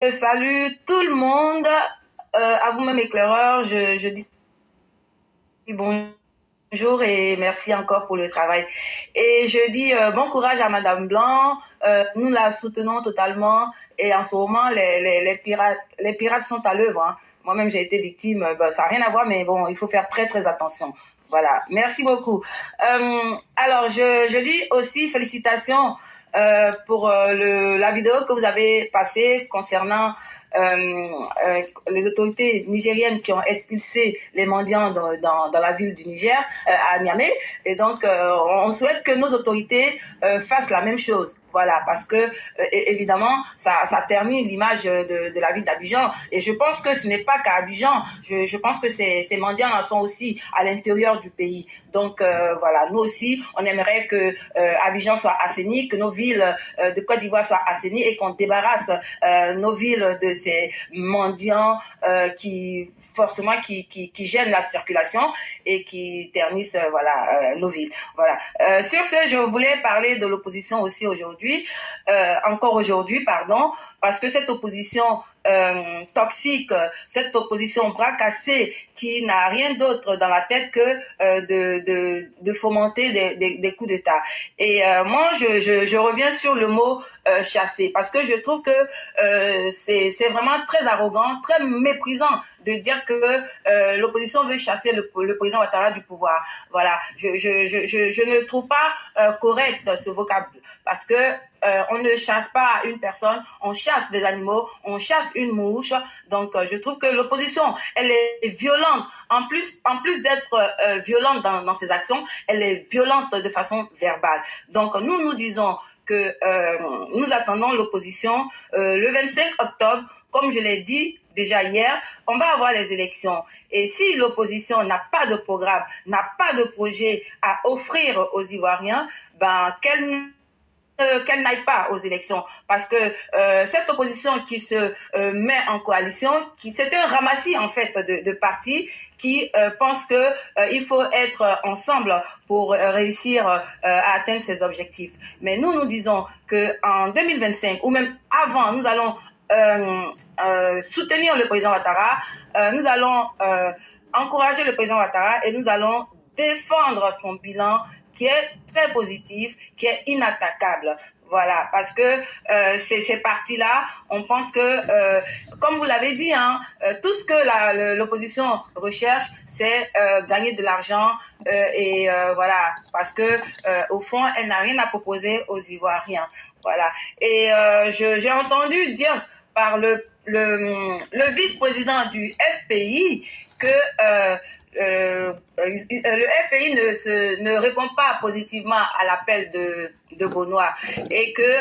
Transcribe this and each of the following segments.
Salut tout le monde, à vous-même éclaireur, je dis bonjour et merci encore pour le travail. Et je dis bon courage à Madame Blanc, nous la soutenons totalement et en ce moment les pirates sont à l'œuvre, hein. Moi-même j'ai été victime, ça n'a rien à voir mais bon, il faut faire très très attention. Voilà, merci beaucoup. Alors je dis aussi félicitations pour la vidéo que vous avez passée concernant les autorités nigériennes qui ont expulsé les mendiants dans la ville du Niger, à Niamey. Et donc, on souhaite que nos autorités fassent la même chose. Voilà, parce que évidemment, ça termine l'image de la ville d'Abidjan. Et je pense que ce n'est pas qu'à Abidjan. Je pense que ces mendiants sont aussi à l'intérieur du pays. Donc voilà, nous aussi, on aimerait que Abidjan soit assaini, que nos villes de Côte d'Ivoire soient assainies et qu'on débarrasse nos villes de ces mendiants qui gênent la circulation et qui ternissent nos villes. Voilà. Sur ce, je voulais parler de l'opposition aussi aujourd'hui, encore aujourd'hui, pardon, parce que cette opposition toxique, cette opposition bras cassée qui n'a rien d'autre dans la tête que de fomenter des coups d'État. Et moi, je reviens sur le mot chasser parce que je trouve que c'est vraiment très arrogant, très méprisant de dire que l'opposition veut chasser le président Ouattara du pouvoir. Voilà, je ne trouve pas correct ce vocable parce que on ne chasse pas une personne, on chasse des animaux, on chasse une mouche. Donc, je trouve que l'opposition, elle est violente. En plus d'être violente dans ses actions, elle est violente de façon verbale. Donc, nous disons que nous attendons l'opposition le 25 octobre, comme je l'ai dit déjà hier, on va avoir les élections. Et si l'opposition n'a pas de programme, n'a pas de projet à offrir aux Ivoiriens, qu'elle n'aille pas aux élections parce que cette opposition qui se met en coalition, c'est un ramassis en fait de partis qui pensent que il faut être ensemble pour réussir à atteindre ses objectifs. Mais nous disons que en 2025 ou même avant, nous allons soutenir le président Ouattara, nous allons encourager le président Ouattara et nous allons défendre son bilan qui est très positif, qui est inattaquable. Voilà, parce que ces partis-là, on pense que, comme vous l'avez dit, tout ce que l'opposition recherche, c'est gagner de l'argent et voilà, parce que au fond, elle n'a rien à proposer aux Ivoiriens. Voilà. Et j'ai entendu dire par le vice-président du FPI que le FPI ne répond pas positivement à l'appel de Benoît et que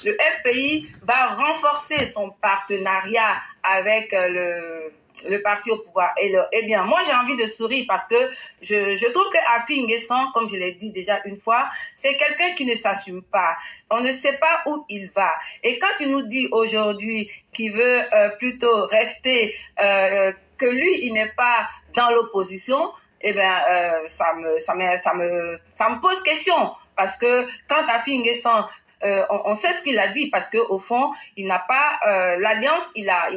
le FPI va renforcer son partenariat avec le parti au pouvoir. Eh bien, moi, j'ai envie de sourire parce que je trouve que Afi N'Guessan, comme je l'ai dit déjà une fois, c'est quelqu'un qui ne s'assume pas. On ne sait pas où il va. Et quand il nous dit aujourd'hui qu'il veut plutôt rester, que lui, il n'est pas dans l'opposition, eh bien, ça me pose question. Parce que quand Afi N'Guessan on sait ce qu'il a dit parce que au fond, il n'a pas l'alliance, il a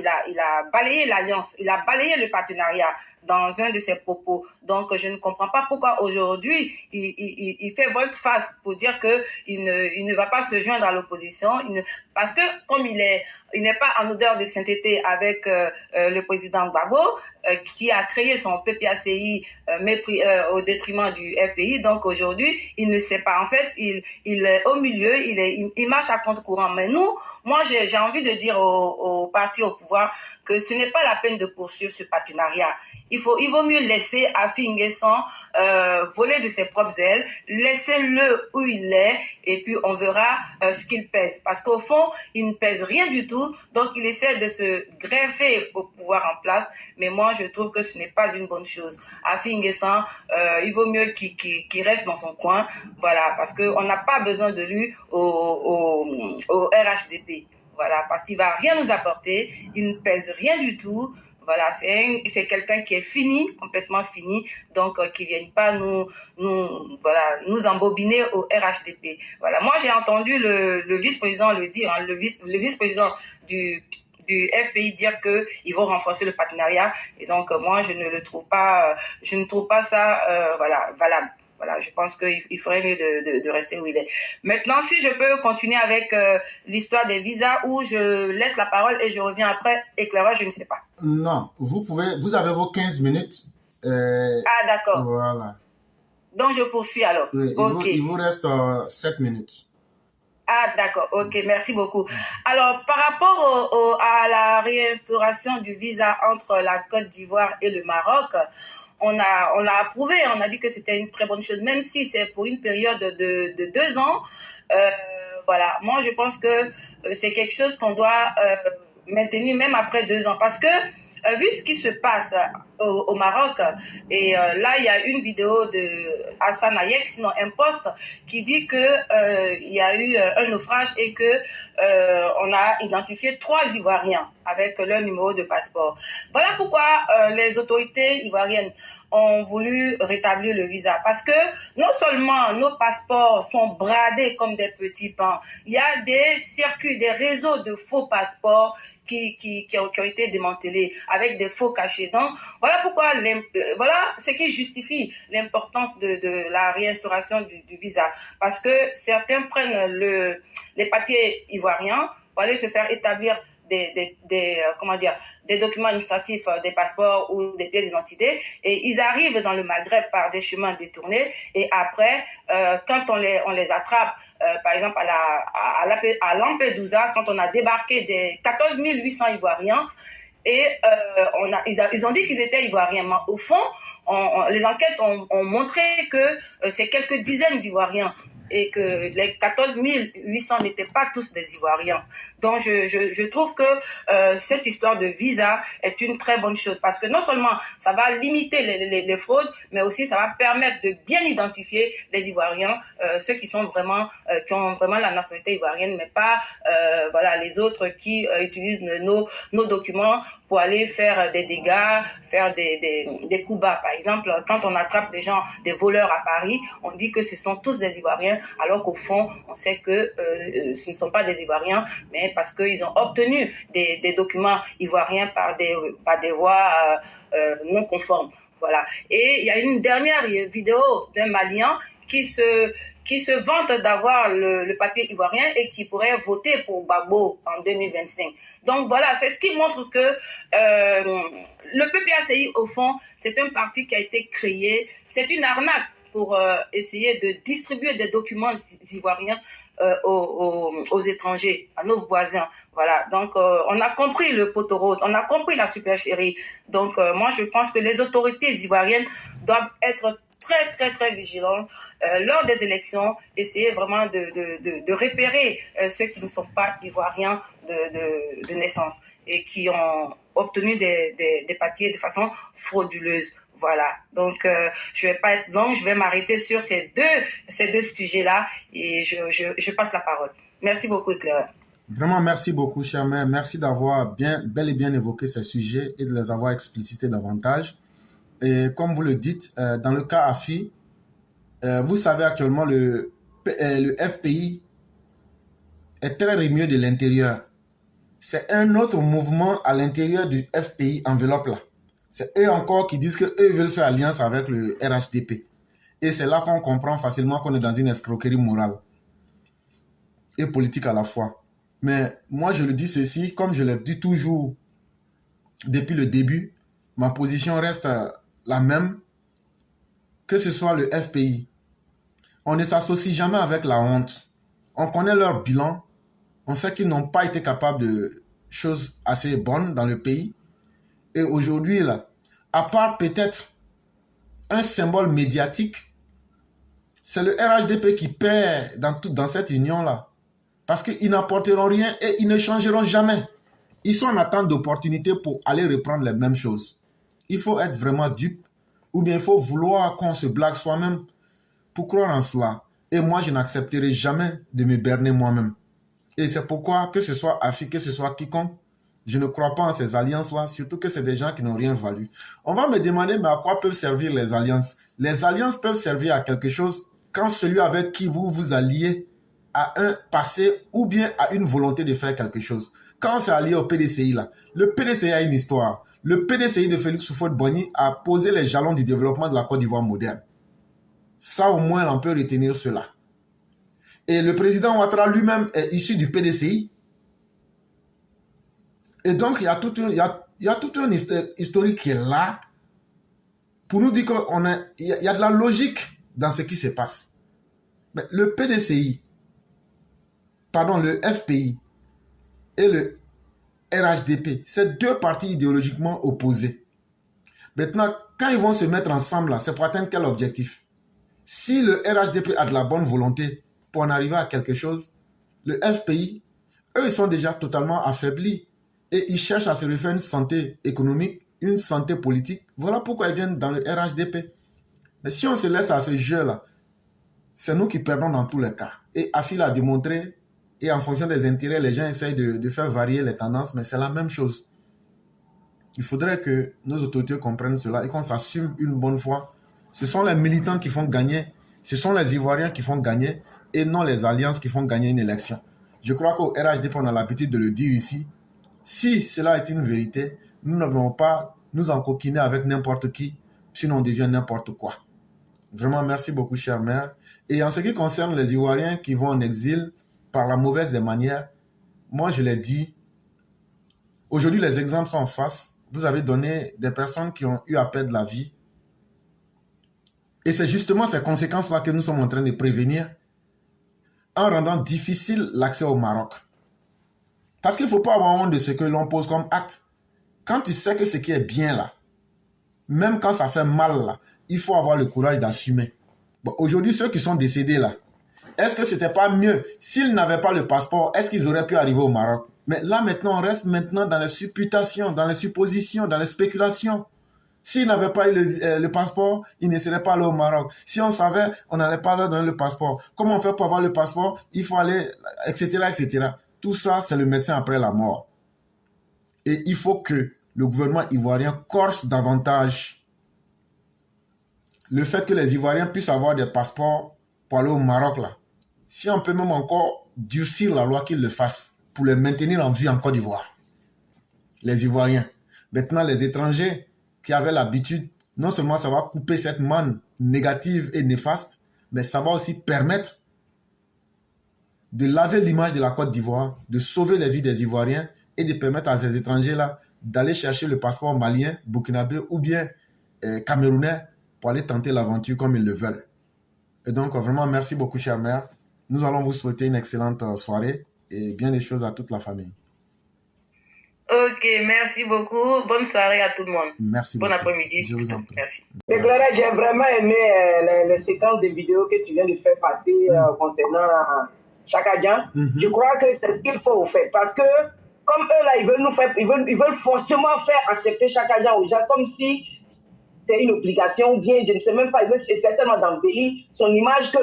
balayé l'alliance, il a balayé le partenariat dans un de ses propos. Donc, je ne comprends pas pourquoi aujourd'hui il fait volte-face pour dire que il ne va pas se joindre à l'opposition. Parce que comme il n'est pas en odeur de sainteté avec le président Gbagbo, qui a créé son PPACI au détriment du FPI. Donc aujourd'hui, il ne sait pas. En fait, il est au milieu, il marche à contre-courant. Mais moi, j'ai envie de dire aux partis au pouvoir que ce n'est pas la peine de poursuivre ce partenariat. Il vaut mieux laisser Afi N'Guessan voler de ses propres ailes, laissez-le où il est, et puis on verra ce qu'il pèse. Parce qu'au fond, il ne pèse rien du tout, donc il essaie de se greffer au pouvoir en place, mais moi je trouve que ce n'est pas une bonne chose. Afi N'Guessan, il vaut mieux qu'il reste dans son coin, voilà, parce qu'on n'a pas besoin de lui au RHDP. Voilà, parce qu'il va rien nous apporter, il ne pèse rien du tout. Voilà, c'est quelqu'un qui est fini, complètement fini, donc qui vienne pas nous embobiner au RHDP. Voilà, moi j'ai entendu le vice-président le dire, le vice-président du FPI dire qu'ils vont renforcer le partenariat. Et donc, moi, je ne trouve pas ça valable. Voilà, je pense qu'il ferait mieux de rester où il est. Maintenant, si je peux continuer avec l'histoire des visas, où je laisse la parole et je reviens après, éclairage, je ne sais pas. Non, vous avez vos 15 minutes. Ah, d'accord. Voilà. Donc, je poursuis alors. Oui, Okay. il vous reste 7 minutes. Ah, d'accord. Ok, merci beaucoup. Alors, par rapport à la réinstauration du visa entre la Côte d'Ivoire et le Maroc, on l'a approuvé, on a dit que c'était une très bonne chose, même si c'est pour une période de 2 ans. Voilà, moi je pense que c'est quelque chose qu'on doit maintenir même après 2 ans, parce que vu ce qui se passe au Maroc, et là il y a une vidéo de Hassan Hayek, sinon un post, qui dit que il y a eu un naufrage et que on a identifié 3 Ivoiriens avec leur numéro de passeport. Voilà pourquoi les autorités ivoiriennes ont voulu rétablir le visa, parce que non seulement nos passeports sont bradés comme des petits pains, il y a des circuits, des réseaux de faux passeports qui ont été démantelés avec des faux cachets. Donc voilà pourquoi voilà ce qui justifie l'importance de la réinstauration du visa, parce que certains prennent les papiers ivoiriens pour aller se faire établir des documents administratifs, des passeports ou des pièces d'identité, et ils arrivent dans le Maghreb par des chemins détournés, et après, quand on les attrape, par exemple à Lampedusa, quand on a débarqué des 14 800 Ivoiriens, et ils ont dit qu'ils étaient Ivoiriens, mais au fond, les enquêtes ont montré que c'est quelques dizaines d'Ivoiriens, et que les 14 800 n'étaient pas tous des Ivoiriens. Donc, je trouve que cette histoire de visa est une très bonne chose, parce que non seulement ça va limiter les fraudes, mais aussi ça va permettre de bien identifier les Ivoiriens, ceux qui ont vraiment la nationalité ivoirienne, mais pas les autres qui utilisent nos documents pour aller faire des dégâts, faire des coups bas. Par exemple, quand on attrape des gens, des voleurs à Paris, on dit que ce sont tous des Ivoiriens, alors qu'au fond, on sait que ce ne sont pas des Ivoiriens, mais parce qu'ils ont obtenu des documents ivoiriens par des voies non conformes. Voilà. Et il y a une dernière vidéo d'un Malien qui se vante d'avoir le papier ivoirien et qui pourrait voter pour Gbagbo en 2025. Donc voilà, c'est ce qui montre que le PPACI, au fond, c'est un parti qui a été créé, c'est une arnaque pour essayer de distribuer des documents ivoiriens aux étrangers, à nos voisins. Voilà, donc on a compris le poteau rose, on a compris la supercherie. Donc moi je pense que les autorités ivoiriennes doivent être très très très vigilantes lors des élections, essayer vraiment de repérer ceux qui ne sont pas ivoiriens de naissance et qui ont obtenu des papiers de façon frauduleuse. Voilà, donc je vais pas être longue, je vais m'arrêter sur ces deux sujets-là et je passe la parole. Merci beaucoup, Éclaireur. Vraiment, merci beaucoup, cher mère. Merci d'avoir bel et bien évoqué ces sujets et de les avoir explicités davantage. Et comme vous le dites, dans le cas AFI, vous savez actuellement, le FPI est très rémieux de l'intérieur. C'est un autre mouvement à l'intérieur du FPI enveloppe là. C'est eux encore qui disent qu'eux veulent faire alliance avec le RHDP. Et c'est là qu'on comprend facilement qu'on est dans une escroquerie morale et politique à la fois. Mais moi, je le dis ceci, comme je l'ai dit toujours depuis le début, ma position reste la même, que ce soit le FPI. On ne s'associe jamais avec la honte. On connaît leur bilan. On sait qu'ils n'ont pas été capables de choses assez bonnes dans le pays. Et aujourd'hui, là, à part peut-être un symbole médiatique, c'est le RHDP qui perd dans cette union-là. Parce qu'ils n'apporteront rien et ils ne changeront jamais. Ils sont en attente d'opportunités pour aller reprendre les mêmes choses. Il faut être vraiment dupe ou bien il faut vouloir qu'on se blague soi-même pour croire en cela. Et moi, je n'accepterai jamais de me berner moi-même. Et c'est pourquoi, que ce soit AFI, que ce soit quiconque, je ne crois pas en ces alliances-là, surtout que c'est des gens qui n'ont rien valu. On va me demander, mais à quoi peuvent servir les alliances? Les alliances peuvent servir à quelque chose quand celui avec qui vous vous alliez à un passé ou bien à une volonté de faire quelque chose. Quand c'est allié au PDCI, là, le PDCI a une histoire. Le PDCI de Félix Houphouët-Boigny a posé les jalons du développement de la Côte d'Ivoire moderne. Ça, au moins, on peut retenir cela. Et le président Ouattara lui-même est issu du PDCI. Et donc, il y a tout un historique qui est là pour nous dire qu'il y a de la logique dans ce qui se passe. Mais le PDCI, pardon, le FPI et le RHDP, c'est deux partis idéologiquement opposés. Maintenant, quand ils vont se mettre ensemble, c'est pour atteindre quel objectif? Si le RHDP a de la bonne volonté pour en arriver à quelque chose, le FPI, eux, ils sont déjà totalement affaiblis et ils cherchent à se refaire une santé économique, une santé politique. Voilà pourquoi ils viennent dans le RHDP. Mais si on se laisse à ce jeu-là, c'est nous qui perdons dans tous les cas. Et Afil a démontré, et en fonction des intérêts, les gens essayent de faire varier les tendances, mais c'est la même chose. Il faudrait que nos autorités comprennent cela et qu'on s'assume une bonne fois. Ce sont les militants qui font gagner, ce sont les Ivoiriens qui font gagner et non les alliances qui font gagner une élection. Je crois qu'au RHDP, on a l'habitude de le dire ici. Si cela est une vérité, nous ne devons pas nous encoquiner avec n'importe qui, sinon on devient n'importe quoi. Vraiment, merci beaucoup, chère mère. Et en ce qui concerne les Ivoiriens qui vont en exil par la mauvaise des manières, moi je l'ai dit, aujourd'hui les exemples sont en face. Vous avez donné des personnes qui ont eu à perdre la vie. Et c'est justement ces conséquences-là que nous sommes en train de prévenir en rendant difficile l'accès au Maroc. Parce qu'il ne faut pas avoir honte de ce que l'on pose comme acte. Quand tu sais que ce qui est bien là, même quand ça fait mal là, il faut avoir le courage d'assumer. Bon, aujourd'hui, ceux qui sont décédés là, est-ce que c'était pas mieux s'ils n'avaient pas le passeport, est-ce qu'ils auraient pu arriver au Maroc? Mais là maintenant, on reste maintenant dans les supputations, dans les suppositions, dans les spéculations. S'ils n'avaient pas eu le passeport, ils ne seraient pas allés au Maroc. Si on savait, on n'allait pas leur donner le passeport. Comment on fait pour avoir le passeport? Il faut aller, etc., etc. Tout ça, c'est le médecin après la mort. Et il faut que le gouvernement ivoirien corse davantage le fait que les Ivoiriens puissent avoir des passeports pour aller au Maroc là. Si on peut même encore durcir la loi, qu'ils le fassent pour les maintenir en vie en Côte d'Ivoire. Les Ivoiriens. Maintenant, les étrangers qui avaient l'habitude, non seulement ça va couper cette manne négative et néfaste, mais ça va aussi permettre de laver l'image de la Côte d'Ivoire, de sauver les vies des Ivoiriens et de permettre à ces étrangers-là d'aller chercher le passeport malien, burkinabé ou bien camerounais pour aller tenter l'aventure comme ils le veulent. Et donc, vraiment, merci beaucoup, chère mère. Nous allons vous souhaiter une excellente soirée et bien des choses à toute la famille. Ok, merci beaucoup. Bonne soirée à tout le monde. Merci bon beaucoup. Après-midi. Je vous en prie. Merci. C'est clair, j'ai vraiment aimé les séquences de vidéos que tu viens de faire passer concernant Chaka Dian. Je crois que c'est ce qu'il faut au fait. Parce que, comme eux là, ils veulent forcément faire accepter Chaka Dian aux gens comme si c'est une obligation ou bien, je ne sais même pas, c'est tellement dans le pays, son image que,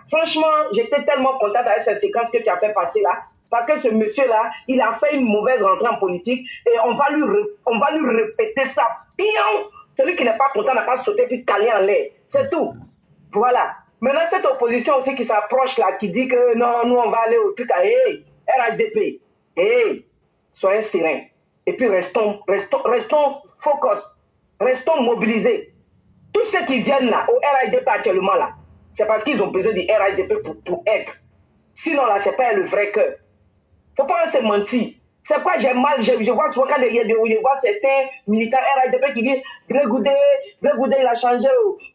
franchement, j'étais tellement contente avec cette séquence que tu as fait passer là. Parce que ce monsieur-là, il a fait une mauvaise rentrée en politique et on va lui répéter ça bien. Celui qui n'est pas content n'a pas sauté puis caler en l'air. C'est tout. Voilà. Maintenant, cette opposition aussi qui s'approche là, qui dit que non, nous on va aller au truc à RHDP. Soyez sereins. Et puis restons focus. Restons mobilisés. Tous ceux qui viennent là, au RHDP actuellement là, c'est parce qu'ils ont besoin du RHDP pour être. Sinon là, c'est pas le vrai cœur. Faut pas se mentir. C'est quoi j'ai mal, je vois souvent quand je vois certains militants RHDP qui disent Gré Goudé il a changé,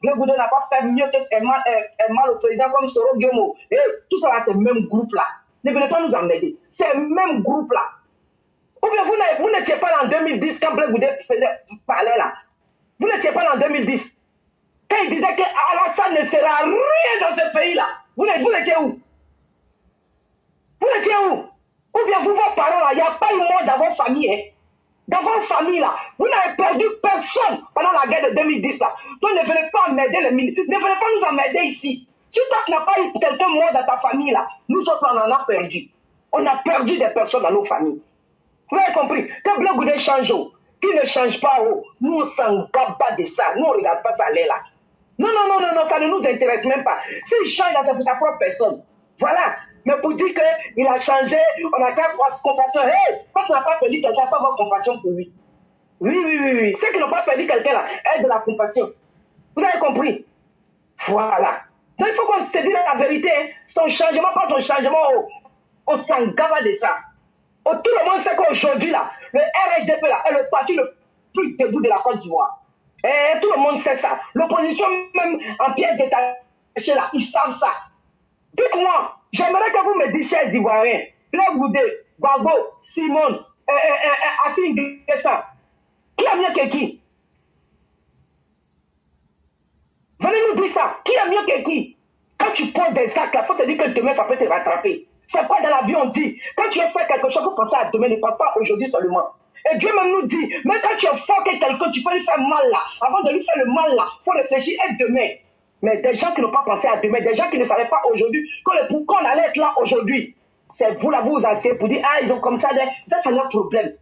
Gré Goudé n'a pas fait mieux que est mal au président comme Soro Guillemot. Et tout ça là, c'est le même groupe là. Ne venez pas nous emmerder. C'est le même groupe là. Ou bien vous n'étiez pas là en 2010 quand Gré Goudé parlait là. Vous n'étiez pas là en 2010. Quand il disait que Alassane ne sera rien dans ce pays là. Vous étiez où? Vous étiez où? Ou bien vous, vos parents là, il n'y a pas eu mort dans vos familles. Hein? Dans vos familles là, vous n'avez perdu personne pendant la guerre de 2010 là. Donc ne venez pas emmerder les militaires, ne venez pas nous emmerder ici. Si toi tu n'as pas eu quelqu'un mort dans ta famille là, nous autres on en a perdu. On a perdu des personnes dans nos familles. Vous avez compris? Que Blé Goudé change, qu'il ne change pas, nous on s'en garde pas de ça, nous on ne regarde pas ça aller là. Non, ça ne nous intéresse même pas. S'il change, c'est pour sa propre personne. Voilà. Mais pour dire qu'il a changé, on a qu'à avoir compassion. Hey, quand on n'a pas perdu quelqu'un, il faut avoir compassion pour lui. Oui. Ceux qui n'ont pas perdu quelqu'un là, aient de la compassion. Vous avez compris? Voilà. Donc il faut qu'on se dise la vérité. Hein. Son changement, pas son changement, on s'en gave de ça. Tout le monde sait qu'aujourd'hui là, le RHDP là est le parti le plus debout de la Côte d'Ivoire. Et tout le monde sait ça. L'opposition même en pièces détachées là, ils savent ça. Dites-moi, j'aimerais que vous me disiez, chers Ivoiriens, Blaise Goudé, Gbagbo, Simone, Afin Guessa, qui a mieux que qui? Venez nous dire ça. Qui a mieux que qui? Quand tu poses des actes, il faut te dire que demain, ça peut te rattraper. C'est quoi dans la vie, on dit, quand tu as fait quelque chose, il faut penser à demain, ne pense pas aujourd'hui seulement. Et Dieu même nous dit, mais quand tu as fait quelqu'un, tu peux lui faire mal là. Avant de lui faire le mal là, il faut réfléchir et demain. Mais des gens qui n'ont pas pensé à demain, des gens qui ne savaient pas aujourd'hui qu'on allait être là aujourd'hui, c'est vous là, vous vous asseyez pour dire, ah, ils ont comme ça, ça c'est leur problème.